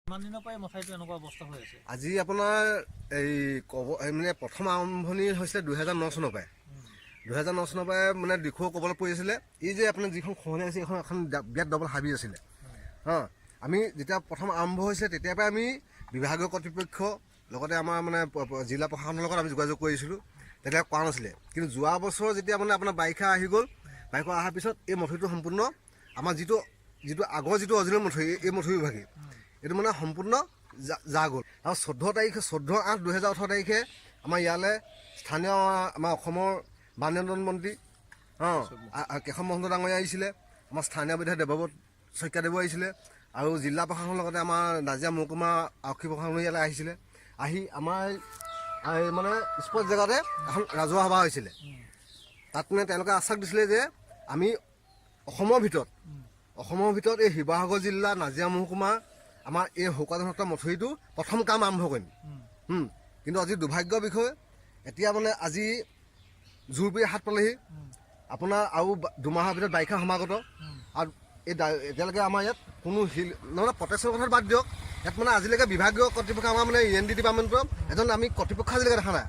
কিমান দিনৰ পৰা মথাইটো এনেকুৱা অৱস্থা হৈ আছে? আজি আপোনাৰ এই মানে প্ৰথম আৰম্ভণি হৈছিলে 2009 চনৰ পৰাই। 2009 চনৰ পৰাই মানে দিখৌ ক'বলৈ পৰি আছিলে। এই যে আপোনাৰ যিখন খহনীয়া আছে এখন বিৰাট ডবল হাবি আছিলে। আমি যেতিয়া প্ৰথম আৰম্ভ হৈছিলে তেতিয়াৰ পৰাই আমি বিভাগীয় কৰ্তৃপক্ষ লগতে আমাৰ মানে জিলা প্ৰশাসনৰ লগত আমি যোগাযোগ কৰিছিলোঁ। তেতিয়া কোৱা নাছিলে, কিন্তু যোৱা বছৰ যেতিয়া মানে আপোনাৰ বাৰিষা আহি গ'ল, বাৰিষা অহাৰ পিছত এই মথুৰিটো সম্পূৰ্ণ আমাৰ যিটো আগৰ যিটো অৰিজিনেল মথুৰি, এই মথুৰি বিভাগী এইটো মানে সম্পূৰ্ণ যা গ'ল। আৰু 14/8/2018 তাৰিখে আমাৰ ইয়ালৈ স্থানীয় আমাৰ অসমৰ বান নিয়ন্ত্ৰণ মন্ত্ৰী কেশৱ মহন্ত ডাঙৰীয়া আহিছিলে, আমাৰ স্থানীয় বিধায়ক দেৱব্ৰত শইকীয়াদেৱ আহিছিলে, আৰু জিলা প্ৰশাসনৰ লগতে আমাৰ নাজিৰা মহকুমা আৰক্ষী প্ৰশাসন ইয়ালৈ আহিছিলে। আহি আমাৰ মানে স্পট জেগাতে এখন ৰাজহুৱা সভা হৈছিলে। তাত মানে তেওঁলোকে আশ্বাস দিছিলে যে আমি অসমৰ ভিতৰত এই শিৱসাগৰ জিলা নাজিৰা মহকুমা আমাৰ এই শোকাজনক মথুৰিটো প্ৰথম কাম আৰম্ভ কৰিম। কিন্তু আজি দুৰ্ভাগ্যৰ বিষয়, এতিয়া মানে আজি জোৰপৰি হাত পালেহি আপোনাৰ, আৰু 2 মাহৰ ভিতৰত বাৰিষা সমাগত, আৰু এতিয়ালৈকে আমাৰ ইয়াত কোনো মানে প্ৰটেকশ্যনৰ কথা বাদ দিয়ক, ইয়াত মানে আজিলৈকে বিভাগীয় কৰ্তৃপক্ষ আমাৰ মানে END ডিপাৰ্টমেণ্টৰ এজন আমি কৰ্তৃপক্ষ আজিলৈকে দেখা নাই।